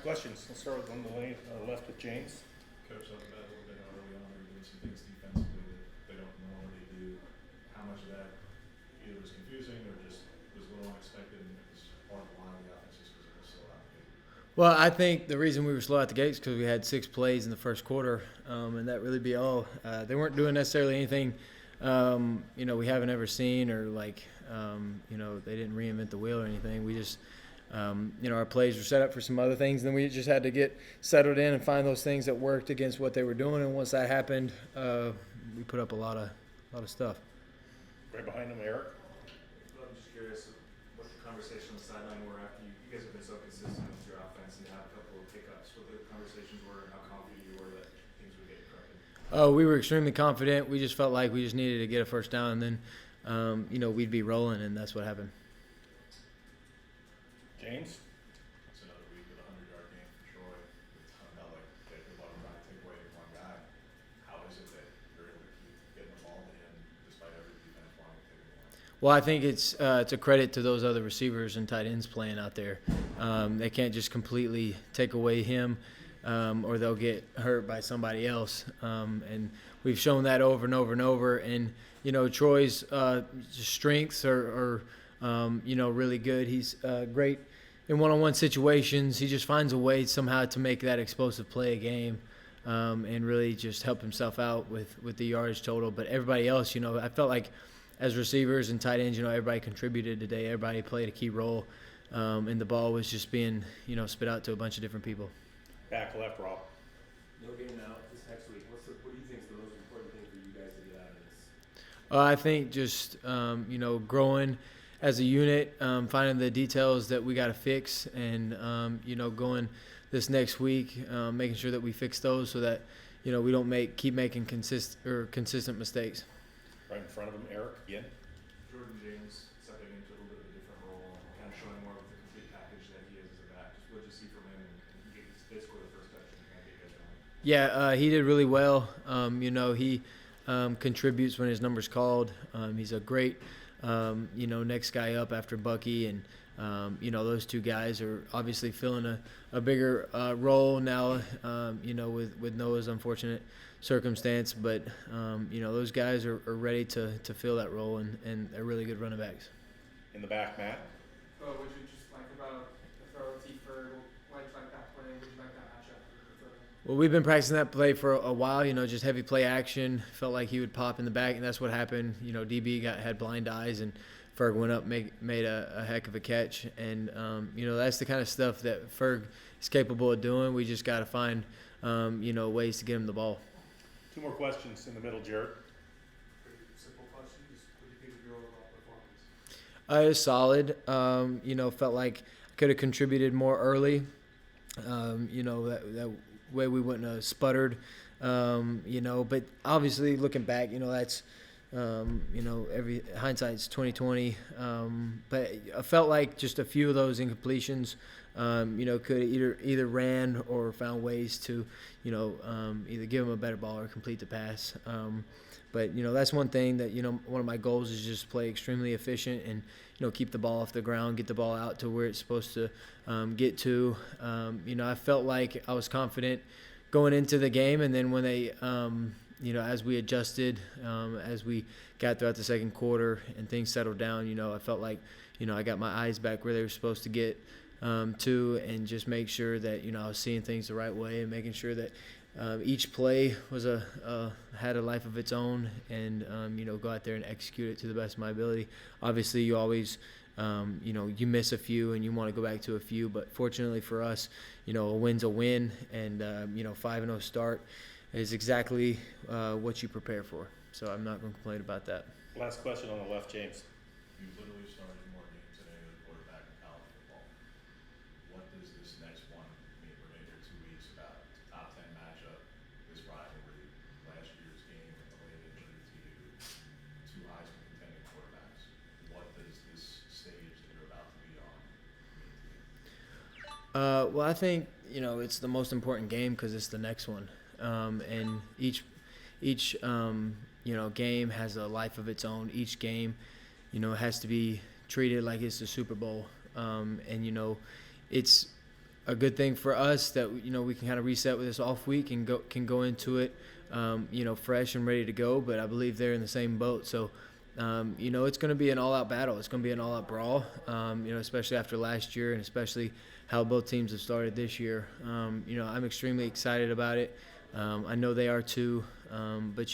questions. Let's start with on the lane, left with James. Coach, talked about a little bit early on, they're doing some things defensively that they don't normally do. How much of that either was confusing or just was a little unexpected and it was part of the line of the offense just because it was so out of it? Well, I think the reason we were slow out the gates because we had 6 plays in the first quarter, and that really be all. They weren't doing necessarily anything, we haven't ever seen or they didn't reinvent the wheel or anything. We just, our plays were set up for some other things, and then we just had to get settled in and find those things that worked against what they were doing. And once that happened, we put up a lot of stuff. Right behind him, Eric. I'm just curious what the conversation on the sideline were after you guys have been so consistent with your offense and you had a couple of hiccups. What the conversations were and how confident you were that things would get corrected. Oh, we were extremely confident. We just felt like we just needed to get a first down, and then, we'd be rolling, and that's what happened. James. It's another week with a 100-yard game for Troy. It's felt like they could love trying to take away one guy. How is it that you're able to keep getting the ball to him despite every defense wanting to take it away? Well, I think it's a credit to those other receivers and tight ends playing out there. They can't just completely take away him, or they'll get hurt by somebody else. And we've shown that over and over and over. And, Troy's strengths are really good. He's great in one-on-one situations. He just finds a way somehow to make that explosive play a game and really just help himself out with the yardage total. But everybody else, I felt like as receivers and tight ends, everybody contributed today. Everybody played a key role, and the ball was just being, spit out to a bunch of different people. Back left, Rob. No game now this next week. What do you think is the most important thing for you guys to get out of this? I think just, growing as a unit, finding the details that we got to fix and, going this next week, making sure that we fix those so that, we don't keep making consistent mistakes. Right in front of him, Eric, again. Jordan James stepping into a little bit of a different role and kind of showing more of the complete package that he is as a back. Just what did you see from him and they scored the first touchdown and kind of get you guys going? Yeah, he did really well. He contributes when his number's called. He's a great, next guy up after Bucky. And, those two guys are obviously filling a bigger role now, with Noah's unfortunate circumstance. But, those guys are ready to fill that role, and they're really good running backs. In the back, Matt. What would you just like about the throw to T-Ford? Why did you like that play? Would you like that matchup? Well, we've been practicing that play for a while, just heavy play action. Felt like he would pop in the back, and that's what happened. DB had blind eyes, and Ferg went up, made a heck of a catch. And, that's the kind of stuff that Ferg is capable of doing. We just got to find, ways to get him the ball. 2 more questions in the middle, Jared. Pretty simple question. Just what do you think of your overall performance? It was solid. Felt like I could have contributed more early. That way we wouldn't have sputtered. But obviously looking back, that's every hindsight's 2020. But I felt like just a few of those incompletions, could either ran or found ways to, either give them a better ball or complete the pass. But that's one thing that one of my goals is just play extremely efficient and keep the ball off the ground, get the ball out to where it's supposed to get to. I felt like I was confident going into the game, and then when they, as we adjusted, as we got throughout the second quarter and things settled down, I felt like I got my eyes back where they were supposed to get to, and just make sure that I was seeing things the right way and making sure that each play was had a life of its own, and go out there and execute it to the best of my ability. Obviously, you always you miss a few and you want to go back to a few, but fortunately for us, a win's a win, and 5-0 start is exactly what you prepare for. So I'm not going to complain about that. Last question on the left, James. You literally started more games than any other quarterback in college football. What does this next one mean? We're going to hear 2 weeks about the top 10 matchup, this rivalry, last year's game with the late injury to you, 2 Heisman contending quarterbacks. What does this stage that you're about to be on mean to you? Well, I think it's the most important game because it's the next one, and each game has a life of its own. Each game, has to be treated like it's the Super Bowl, and it's a good thing for us that we can kind of reset with this off week and go into it fresh and ready to go. But I believe they're in the same boat. So it's going to be an all-out battle. It's going to be an all-out brawl. Especially after last year and especially how both teams have started this year. I'm extremely excited about it. I know they are too. But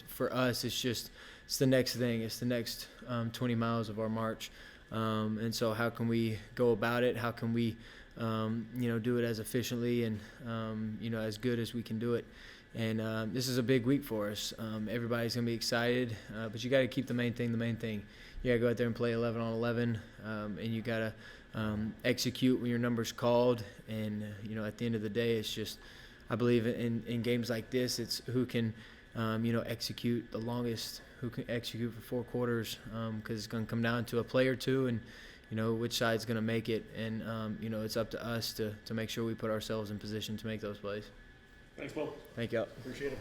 for us, it's the next thing. It's the next 20 miles of our march. And so how can we go about it? How can we, do it as efficiently and, as good as we can do it? And this is a big week for us. Everybody's going to be excited, but you got to keep the main thing the main thing. You got to go out there and play 11 on 11, and you got to execute when your number's called. And, at the end of the day, it's just I believe in games like this, it's who can, execute the longest, who can execute for 4 quarters, because it's going to come down to a play or two and, which side's going to make it. And, it's up to us to make sure we put ourselves in position to make those plays. Thanks, Bo. Thank you. Appreciate it.